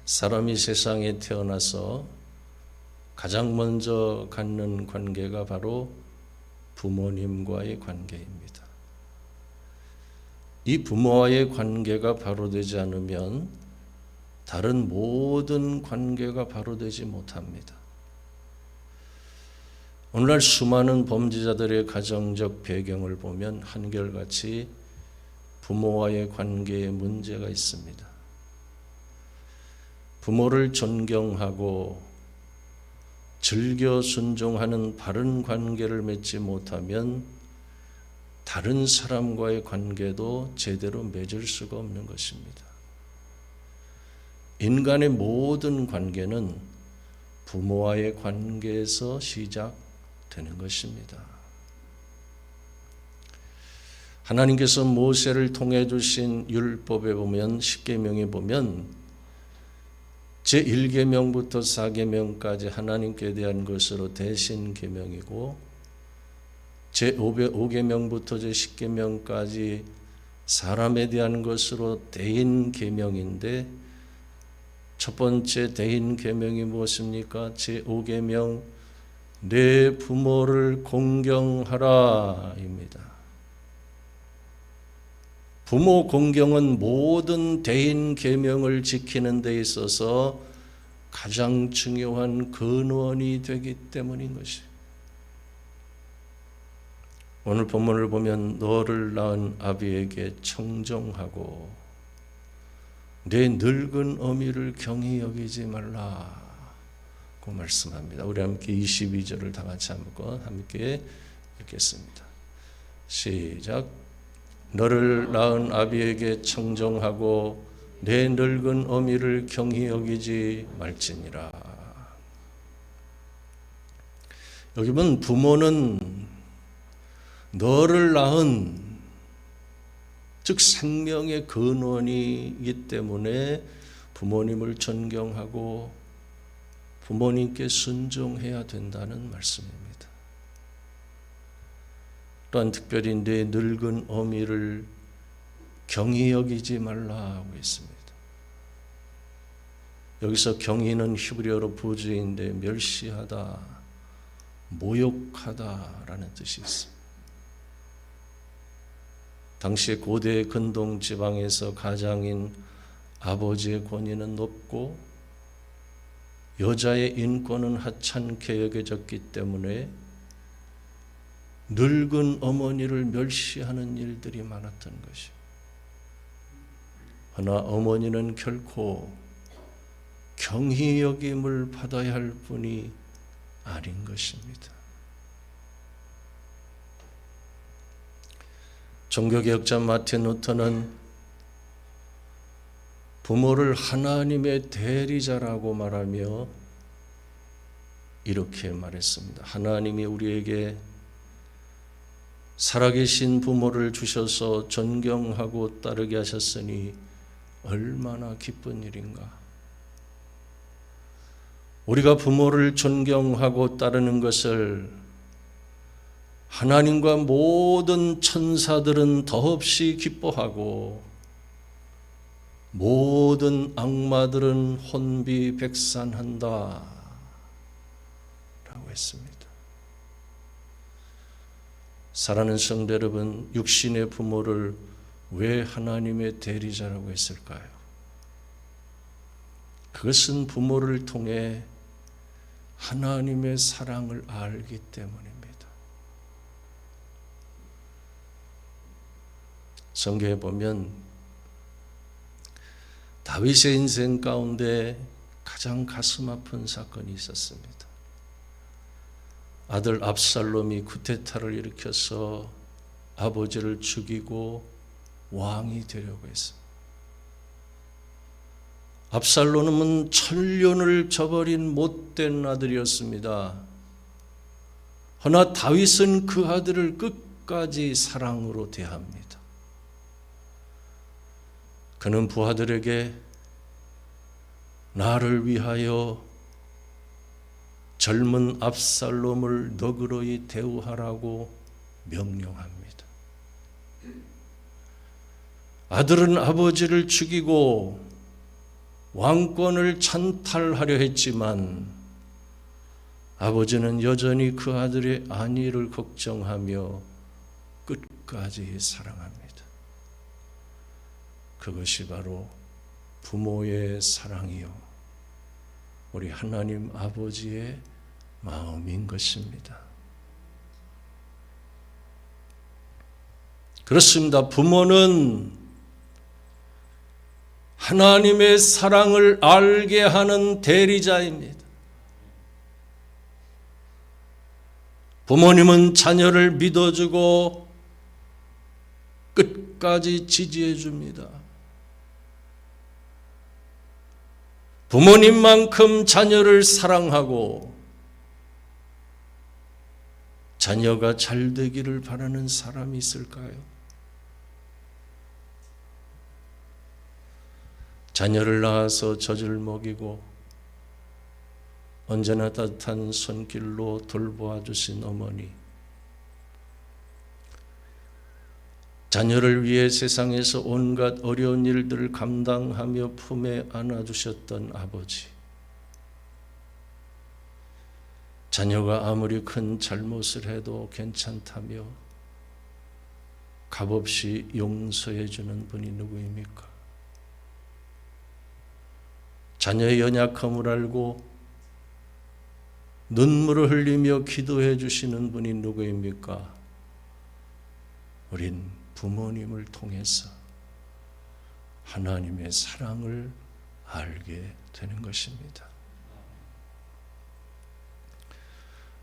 사람이 세상에 태어나서 가장 먼저 갖는 관계가 바로 부모님과의 관계입니다. 이 부모와의 관계가 바로 되지 않으면 다른 모든 관계가 바로 되지 못합니다. 오늘날 수많은 범죄자들의 가정적 배경을 보면 한결같이 부모와의 관계에 문제가 있습니다. 부모를 존경하고 즐겨 순종하는 바른 관계를 맺지 못하면 다른 사람과의 관계도 제대로 맺을 수가 없는 것입니다. 인간의 모든 관계는 부모와의 관계에서 시작되는 것입니다. 하나님께서 모세를 통해 주신 율법에 보면, 십계명에 보면 제1계명부터 4계명까지 하나님께 대한 것으로 대신 계명이고, 제5계명부터 제10계명까지 사람에 대한 것으로 대인 계명인데, 첫 번째 대인 계명이 무엇입니까? 제5계명, 내 부모를 공경하라 입니다. 부모 공경은 모든 대인 계명을 지키는 데 있어서 가장 중요한 근원이 되기 때문인 것이에요. 오늘 본문을 보면 너를 낳은 아비에게 청정하고 내 늙은 어미를 경히 여기지 말라고 말씀합니다. 우리 함께 22절을 다 같이 함께 읽겠습니다. 시작. 너를 낳은 아비에게 청정하고 내 늙은 어미를 경히 여기지 말지니라. 여기 보면 부모는 너를 낳은, 즉 생명의 근원이기 때문에 부모님을 존경하고 부모님께 순종해야 된다는 말씀입니다. 또한 특별히 내 늙은 어미를 경히 여기지 말라고 했습니다. 여기서 경히는 히브리어로 부주인데 멸시하다, 모욕하다라는 뜻이 있습니다. 당시 고대 근동 지방에서 가장인 아버지의 권위는 높고 여자의 인권은 하찮게 여겨졌기 때문에 늙은 어머니를 멸시하는 일들이 많았던 것이요. 그러나 어머니는 결코 경히 여김을 받아야 할 분이 아닌 것입니다. 종교개혁자 마틴 루터는 부모를 하나님의 대리자라고 말하며 이렇게 말했습니다. 하나님이 우리에게 살아계신 부모를 주셔서 존경하고 따르게 하셨으니 얼마나 기쁜 일인가. 우리가 부모를 존경하고 따르는 것을 하나님과 모든 천사들은 더없이 기뻐하고 모든 악마들은 혼비백산한다 라고 했습니다. 사랑하는 성도 여러분, 육신의 부모를 왜 하나님의 대리자라고 했을까요? 그것은 부모를 통해 하나님의 사랑을 알기 때문입니다. 성경에 보면 다윗의 인생 가운데 가장 가슴 아픈 사건이 있었습니다. 아들 압살롬이 쿠데타를 일으켜서 아버지를 죽이고 왕이 되려고 했습니다. 압살롬은 천륜을 저버린 못된 아들이었습니다. 그러나 다윗은 그 아들을 끝까지 사랑으로 대합니다. 그는 부하들에게 나를 위하여 젊은 압살롬을 너그러이 대우하라고 명령합니다. 아들은 아버지를 죽이고 왕권을 찬탈하려 했지만 아버지는 여전히 그 아들의 안위를 걱정하며 끝까지 사랑합니다. 그것이 바로 부모의 사랑이요, 우리 하나님 아버지의 마음인 것입니다. 그렇습니다. 부모는 하나님의 사랑을 알게 하는 대리자입니다. 부모님은 자녀를 믿어주고 끝까지 지지해 줍니다. 부모님만큼 자녀를 사랑하고 자녀가 잘 되기를 바라는 사람이 있을까요? 자녀를 낳아서 젖을 먹이고 언제나 따뜻한 손길로 돌보아 주신 어머니, 자녀를 위해 세상에서 온갖 어려운 일들을 감당하며 품에 안아주셨던 아버지, 자녀가 아무리 큰 잘못을 해도 괜찮다며 값없이 용서해 주는 분이 누구입니까? 자녀의 연약함을 알고 눈물을 흘리며 기도해 주시는 분이 누구입니까? 우린 부모님을 통해서 하나님의 사랑을 알게 되는 것입니다.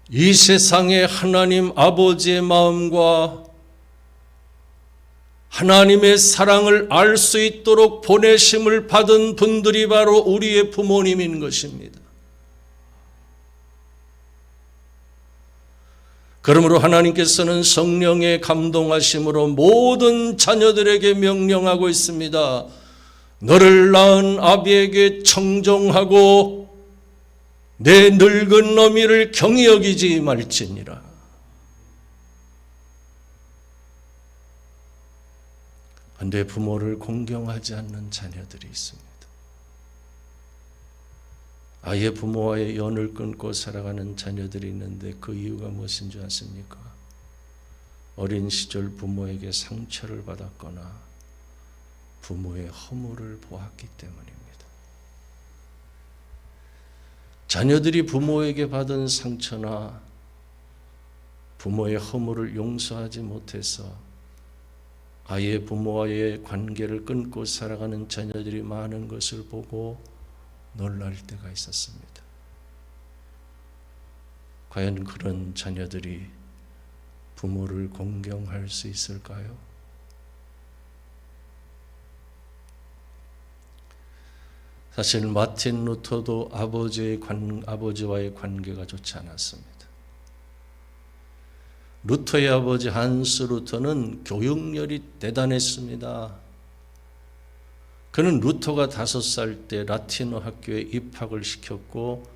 이 세상에 하나님 아버지의 마음과 하나님의 사랑을 알 수 있도록 보내심을 받은 분들이 바로 우리의 부모님인 것입니다. 그러므로 하나님께서는 성령의 감동하심으로 모든 자녀들에게 명령하고 있습니다. 너를 낳은 아비에게 청종하고 내 늙은 어미를 경히 여기지 말지니라. 그런데 부모를 공경하지 않는 자녀들이 있습니다. 아예 부모와의 연을 끊고 살아가는 자녀들이 있는데 그 이유가 무엇인 줄 아십니까? 어린 시절 부모에게 상처를 받았거나 부모의 허물을 보았기 때문입니다. 자녀들이 부모에게 받은 상처나 부모의 허물을 용서하지 못해서 아예 부모와의 관계를 끊고 살아가는 자녀들이 많은 것을 보고 놀랄 때가 있었습니다. 과연 그런 자녀들이 부모를 공경할 수 있을까요? 사실 마틴 루터도 아버지와의 관계가 좋지 않았습니다. 루터의 아버지 한스 루터는 교육열이 대단했습니다. 그는 루터가 5살 때 라틴어 학교에 입학을 시켰고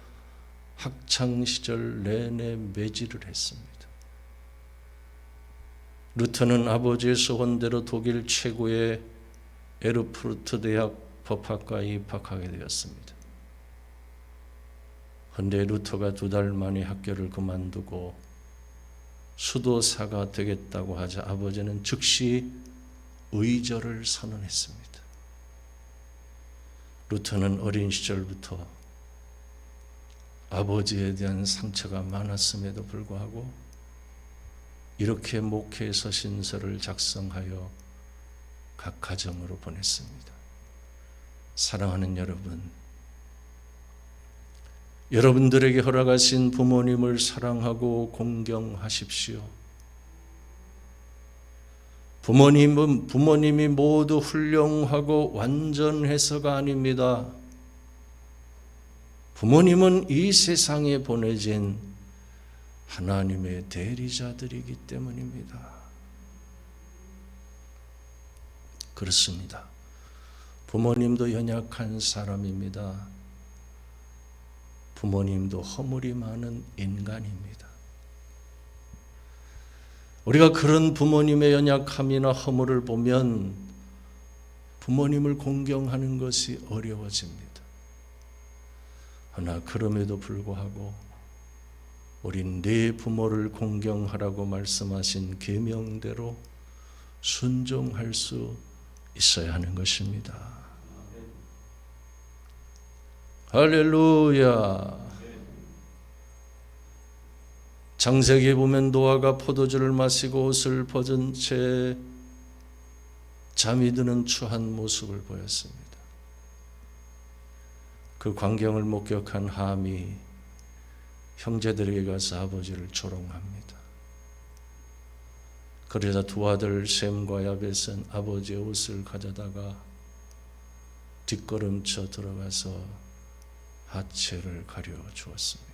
학창시절 내내 매질을 했습니다. 루터는 아버지의 소원대로 독일 최고의 에르푸르트 대학 법학과에 입학하게 되었습니다. 그런데 루터가 2달 만에 학교를 그만두고 수도사가 되겠다고 하자 아버지는 즉시 의절을 선언했습니다. 루터는 어린 시절부터 아버지에 대한 상처가 많았음에도 불구하고 이렇게 목회 서신서를 작성하여 각 가정으로 보냈습니다. 사랑하는 여러분, 여러분들에게 허락하신 부모님을 사랑하고 공경하십시오. 부모님이 모두 훌륭하고 완전해서가 아닙니다. 부모님은 이 세상에 보내진 하나님의 대리자들이기 때문입니다. 그렇습니다. 부모님도 연약한 사람입니다. 부모님도 허물이 많은 인간입니다. 우리가 그런 부모님의 연약함이나 허물을 보면 부모님을 공경하는 것이 어려워집니다. 그러나 그럼에도 불구하고 우린 네 부모를 공경하라고 말씀하신 계명대로 순종할 수 있어야 하는 것입니다. 할렐루야. 창세기에 보면 노아가 포도주를 마시고 옷을 벗은 채 잠이 드는 추한 모습을 보였습니다. 그 광경을 목격한 함이 형제들에게 가서 아버지를 조롱합니다. 그러자 두 아들 셈과 야벳은 아버지의 옷을 가져다가 뒷걸음쳐 들어가서 하체를 가려 주었습니다.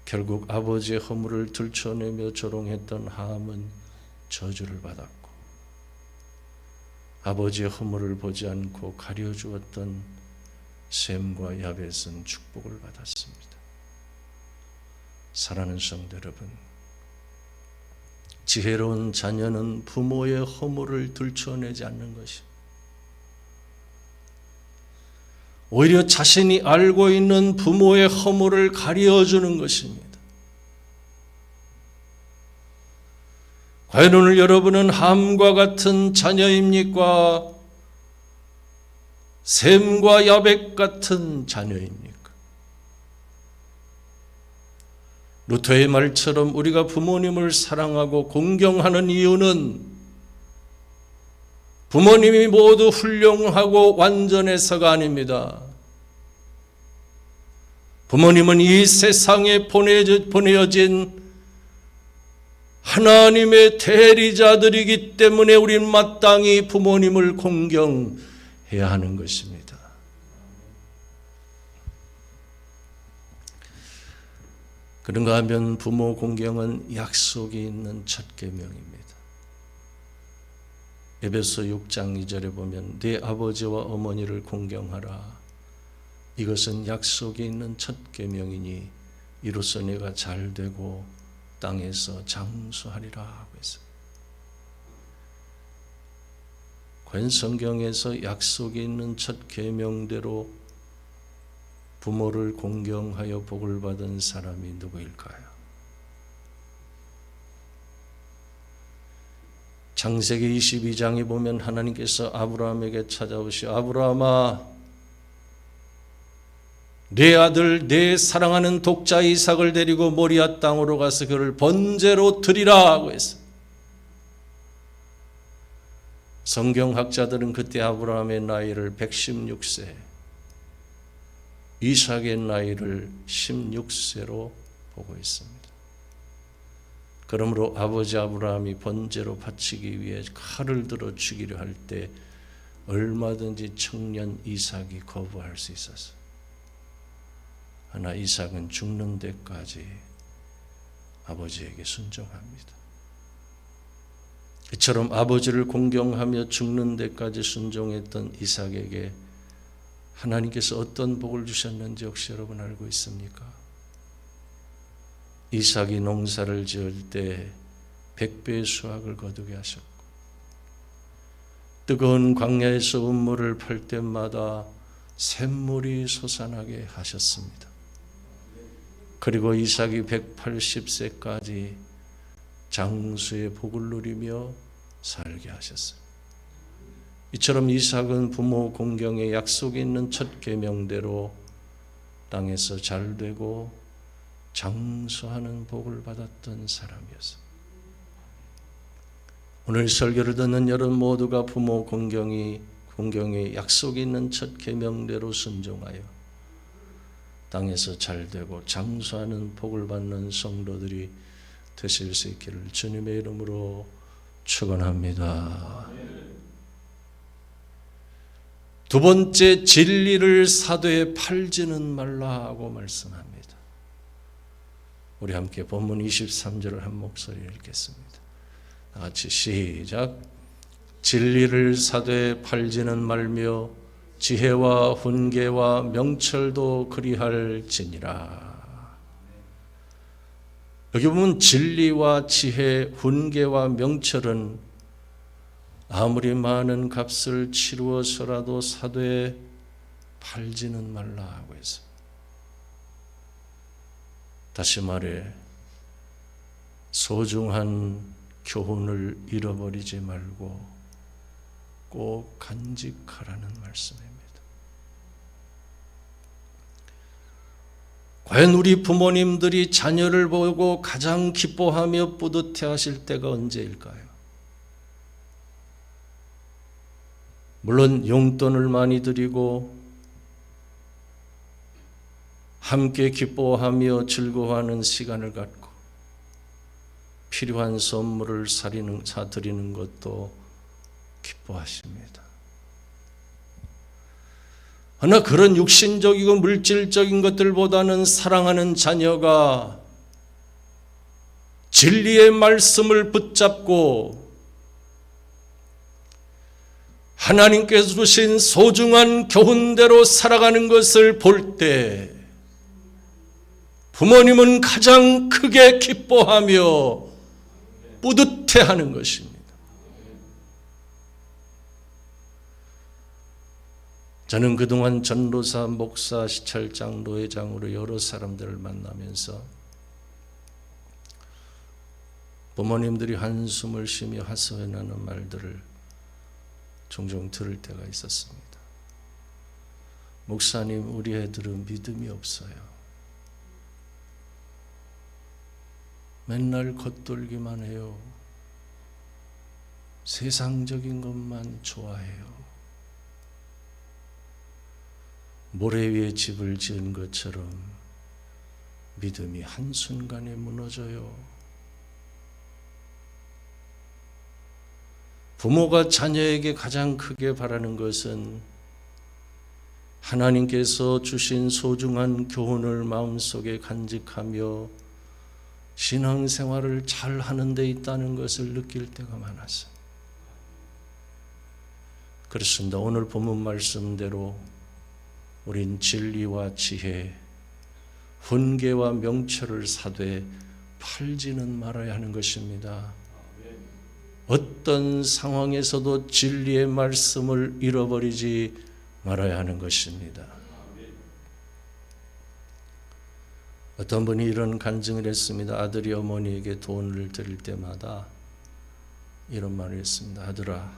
결국 아버지의 허물을 들춰내며 조롱했던 함은 저주를 받았고, 아버지의 허물을 보지 않고 가려주었던 셈과 야벳은 축복을 받았습니다. 사랑하는 성도 여러분, 지혜로운 자녀는 부모의 허물을 들춰내지 않는 것입니다. 오히려 자신이 알고 있는 부모의 허물을 가려주는 것입니다. 과연 오늘 여러분은 함과 같은 자녀입니까? 셈과 야벳 같은 자녀입니까? 루터의 말처럼 우리가 부모님을 사랑하고 공경하는 이유는 부모님이 모두 훌륭하고 완전해서가 아닙니다. 부모님은 이 세상에 보내어진 하나님의 대리자들이기 때문에 우리는 마땅히 부모님을 공경해야 하는 것입니다. 그런가 하면 부모 공경은 약속이 있는 첫 계명입니다. 에베소 6장 2절에 보면 네 아버지와 어머니를 공경하라. 이것은 약속이 있는 첫 계명이니 이로써 네가 잘되고 땅에서 장수하리라 하고 있습니다. 과연 성경에서 약속이 있는 첫 계명대로 부모를 공경하여 복을 받은 사람이 누구일까요? 창세기 22장에 보면 하나님께서 아브라함에게 찾아오시어 아브라함아, 내 아들 내 사랑하는 독자 이삭을 데리고 모리아 땅으로 가서 그를 번제로 드리라 하고 했어요. 성경학자들은 그때 아브라함의 나이를 116세, 이삭의 나이를 16세로 보고 있습니다. 그러므로 아버지 아브라함이 번제로 바치기 위해 칼을 들어 죽이려 할 때 얼마든지 청년 이삭이 거부할 수 있었어요. 그러나 이삭은 죽는 데까지 아버지에게 순종합니다. 이처럼 아버지를 공경하며 죽는 데까지 순종했던 이삭에게 하나님께서 어떤 복을 주셨는지 혹시 여러분 알고 있습니까? 이삭이 농사를 지을 때 100배의 수확을 거두게 하셨고, 뜨거운 광야에서 음물을 팔 때마다 샘물이 솟아나게 하셨습니다. 그리고 이삭이 180세까지 장수의 복을 누리며 살게 하셨어요. 이처럼 이삭은 부모 공경의 약속이 있는 첫 계명대로 땅에서 잘되고 장수하는 복을 받았던 사람이었습니다. 오늘 설교를 듣는 여러분 모두가 부모 공경의 약속이 있는 첫 계명대로 순종하여 땅에서 잘되고 장수하는 복을 받는 성도들이 되실 수 있기를 주님의 이름으로 축원합니다. 두 번째, 진리를 사도에 팔지는 말라고 말씀합니다. 우리 함께 본문 23절을 한 목소리로 읽겠습니다. 다 같이 시작. 진리를 사도에 팔지는 말며 지혜와 훈계와 명철도 그리할지니라. 여기 보면 진리와 지혜, 훈계와 명철은 아무리 많은 값을 치루어서라도 사도에 팔지는 말라 하고 해서, 다시 말해 소중한 교훈을 잃어버리지 말고 꼭 간직하라는 말씀입니다. 과연 우리 부모님들이 자녀를 보고 가장 기뻐하며 뿌듯해하실 때가 언제일까요? 물론 용돈을 많이 드리고 함께 기뻐하며 즐거워하는 시간을 갖고 필요한 선물을 사드리는 것도 기뻐하십니다. 그러나 그런 육신적이고 물질적인 것들보다는 사랑하는 자녀가 진리의 말씀을 붙잡고 하나님께서 주신 소중한 교훈대로 살아가는 것을 볼 때 부모님은 가장 크게 기뻐하며 뿌듯해하는 것입니다. 저는 그동안 전도사, 목사, 시찰장, 노회장으로 여러 사람들을 만나면서 부모님들이 한숨을 쉬며 하소연하는 말들을 종종 들을 때가 있었습니다. 목사님, 우리 애들은 믿음이 없어요. 맨날 겉돌기만 해요. 세상적인 것만 좋아해요. 모래 위에 집을 지은 것처럼 믿음이 한순간에 무너져요. 부모가 자녀에게 가장 크게 바라는 것은 하나님께서 주신 소중한 교훈을 마음속에 간직하며 신앙생활을 잘 하는 데 있다는 것을 느낄 때가 많았어요. 그렇습니다. 오늘 본문 말씀대로 우린 진리와 지혜, 훈계와 명철을 사되 팔지는 말아야 하는 것입니다. 어떤 상황에서도 진리의 말씀을 잃어버리지 말아야 하는 것입니다. 어떤 분이 이런 간증을 했습니다. 아들이 어머니에게 돈을 드릴 때마다 이런 말을 했습니다. 아들아,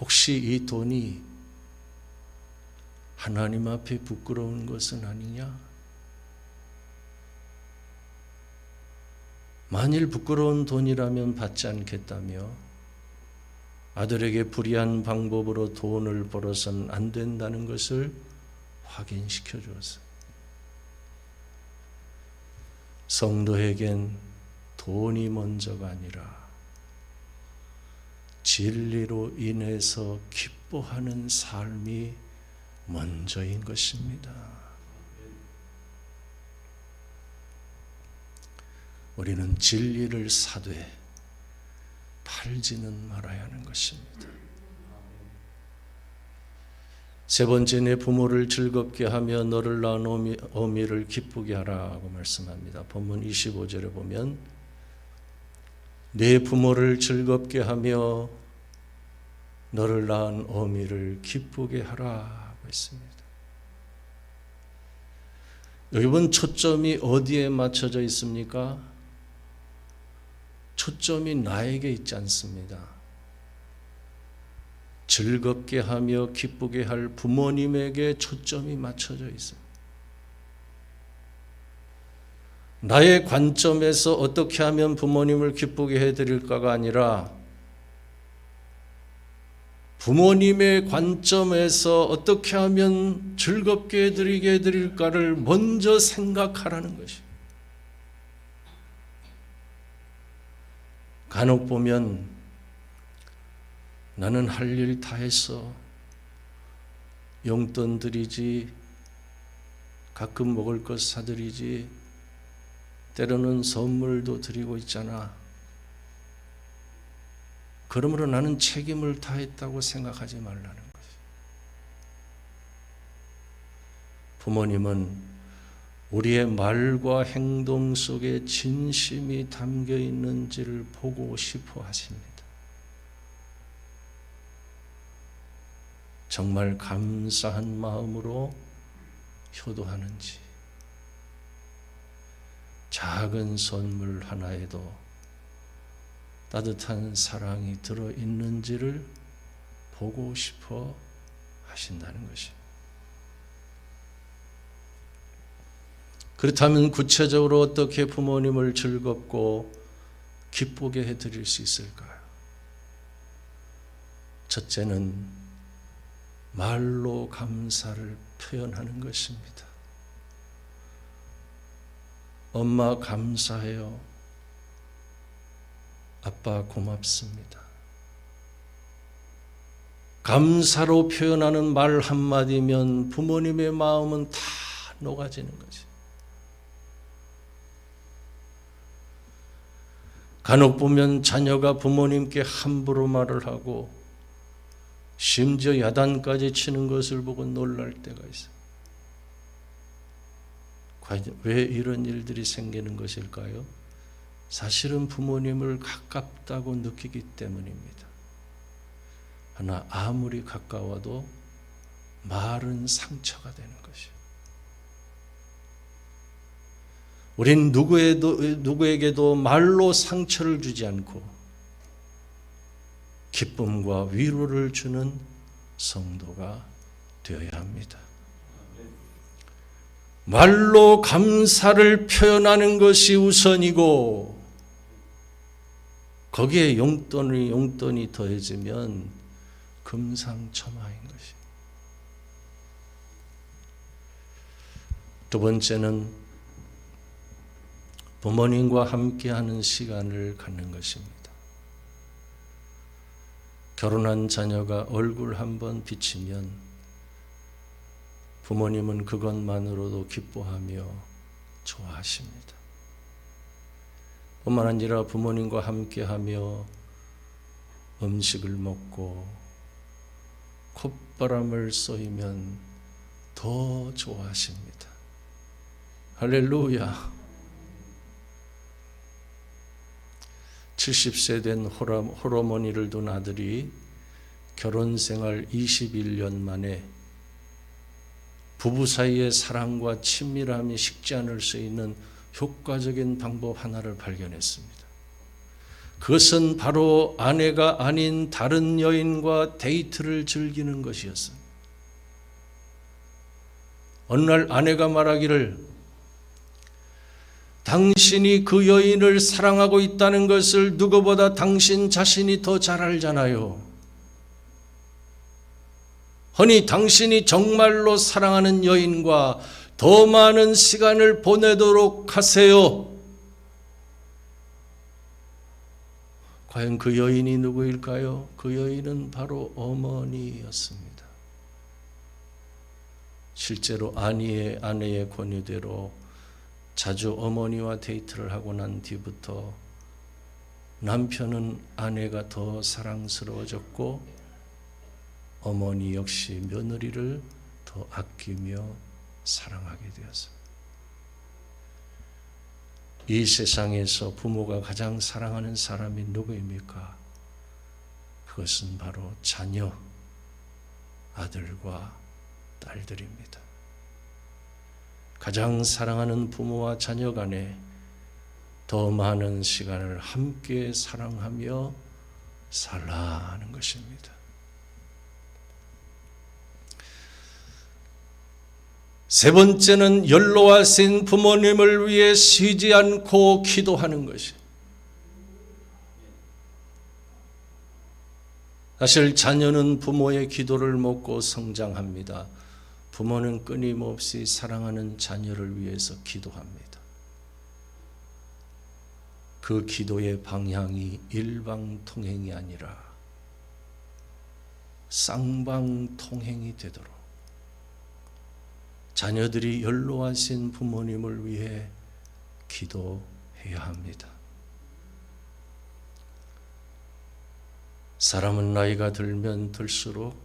혹시 이 돈이 하나님 앞에 부끄러운 것은 아니냐? 만일 부끄러운 돈이라면 받지 않겠다며 아들에게 불의한 방법으로 돈을 벌어서는 안 된다는 것을 확인시켜 주었어요. 성도에겐 돈이 먼저가 아니라 진리로 인해서 기뻐하는 삶이 먼저인 것입니다. 우리는 진리를 사되 팔지는 말아야 하는 것입니다. 세 번째, 내 부모를 즐겁게 하며 너를 낳은 어미를 기쁘게 하라고 말씀합니다. 본문 25절에 보면 내 부모를 즐겁게 하며 너를 낳은 어미를 기쁘게 하라고 했습니다. 여러분, 초점이 어디에 맞춰져 있습니까? 초점이 나에게 있지 않습니다. 즐겁게 하며 기쁘게 할 부모님에게 초점이 맞춰져 있어요. 나의 관점에서 어떻게 하면 부모님을 기쁘게 해드릴까가 아니라 부모님의 관점에서 어떻게 하면 즐겁게 해드리게 해드릴까를 먼저 생각하라는 것이. 간혹 보면 나는 할 일 다 했어. 용돈 드리지, 가끔 먹을 것 사드리지, 때로는 선물도 드리고 있잖아. 그러므로 나는 책임을 다했다고 생각하지 말라는 것이. 부모님은 우리의 말과 행동 속에 진심이 담겨 있는지를 보고 싶어 하십니다. 정말 감사한 마음으로 효도하는지, 작은 선물 하나에도 따뜻한 사랑이 들어있는지를 보고 싶어 하신다는 것입니다. 그렇다면 구체적으로 어떻게 부모님을 즐겁고 기쁘게 해드릴 수 있을까요? 첫째는 말로 감사를 표현하는 것입니다. 엄마 감사해요. 아빠 고맙습니다. 감사로 표현하는 말 한마디면 부모님의 마음은 다 녹아지는 거지. 간혹 보면 자녀가 부모님께 함부로 말을 하고 심지어 야단까지 치는 것을 보고 놀랄 때가 있어요. 과연 왜 이런 일들이 생기는 것일까요? 사실은 부모님을 가깝다고 느끼기 때문입니다. 그러나 아무리 가까워도 말은 상처가 되는 것이에요. 우린 누구에게도 말로 상처를 주지 않고 기쁨과 위로를 주는 성도가 되어야 합니다. 말로 감사를 표현하는 것이 우선이고 거기에 용돈이 더해지면 금상첨화인 것이. 두 번째는 부모님과 함께하는 시간을 갖는 것입니다. 결혼한 자녀가 얼굴 한번 비치면 부모님은 그것만으로도 기뻐하며 좋아하십니다. 뿐만 아니라 부모님과 함께하며 음식을 먹고 콧바람을 쏘이면 더 좋아하십니다. 할렐루야. 70세 된 홀어머니를 둔 아들이 결혼생활 21년 만에 부부 사이의 사랑과 친밀함이 식지 않을 수 있는 효과적인 방법 하나를 발견했습니다. 그것은 바로 아내가 아닌 다른 여인과 데이트를 즐기는 것이었습니다. 어느 날 아내가 말하기를 당신이 그 여인을 사랑하고 있다는 것을 누구보다 당신 자신이 더 잘 알잖아요. 허니 당신이 정말로 사랑하는 여인과 더 많은 시간을 보내도록 하세요. 과연 그 여인이 누구일까요? 그 여인은 바로 어머니였습니다. 실제로 아내의 권유대로 자주 어머니와 데이트를 하고 난 뒤부터 남편은 아내가 더 사랑스러워졌고 어머니 역시 며느리를 더 아끼며 사랑하게 되었습니다. 이 세상에서 부모가 가장 사랑하는 사람이 누구입니까? 그것은 바로 자녀, 아들과 딸들입니다. 가장 사랑하는 부모와 자녀 간에 더 많은 시간을 함께 사랑하며 살라는 것입니다. 세 번째는 연로하신 부모님을 위해 쉬지 않고 기도하는 것입니다. 사실 자녀는 부모의 기도를 먹고 성장합니다. 부모는 끊임없이 사랑하는 자녀를 위해서 기도합니다. 그 기도의 방향이 일방통행이 아니라 쌍방통행이 되도록 자녀들이 연로하신 부모님을 위해 기도해야 합니다. 사람은 나이가 들면 들수록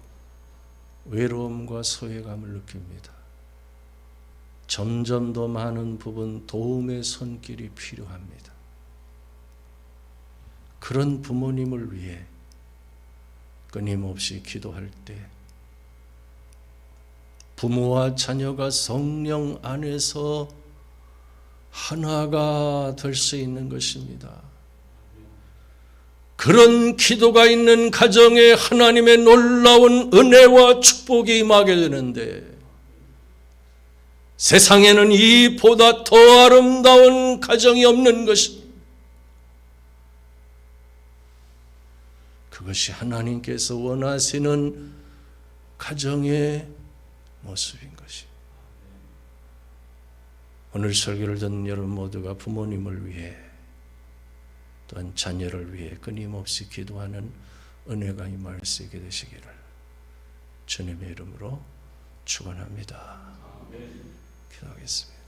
외로움과 소외감을 느낍니다. 점점 더 많은 부분 도움의 손길이 필요합니다. 그런 부모님을 위해 끊임없이 기도할 때 부모와 자녀가 성령 안에서 하나가 될 수 있는 것입니다. 그런 기도가 있는 가정에 하나님의 놀라운 은혜와 축복이 임하게 되는데, 세상에는 이보다 더 아름다운 가정이 없는 것입니다. 그것이 하나님께서 원하시는 가정의 모습인 것입니다. 오늘 설교를 듣는 여러분 모두가 부모님을 위해 또한 자녀를 위해 끊임없이 기도하는 은혜가 임할 수 있게 되시기를 주님의 이름으로 축원합니다. 기도하겠습니다.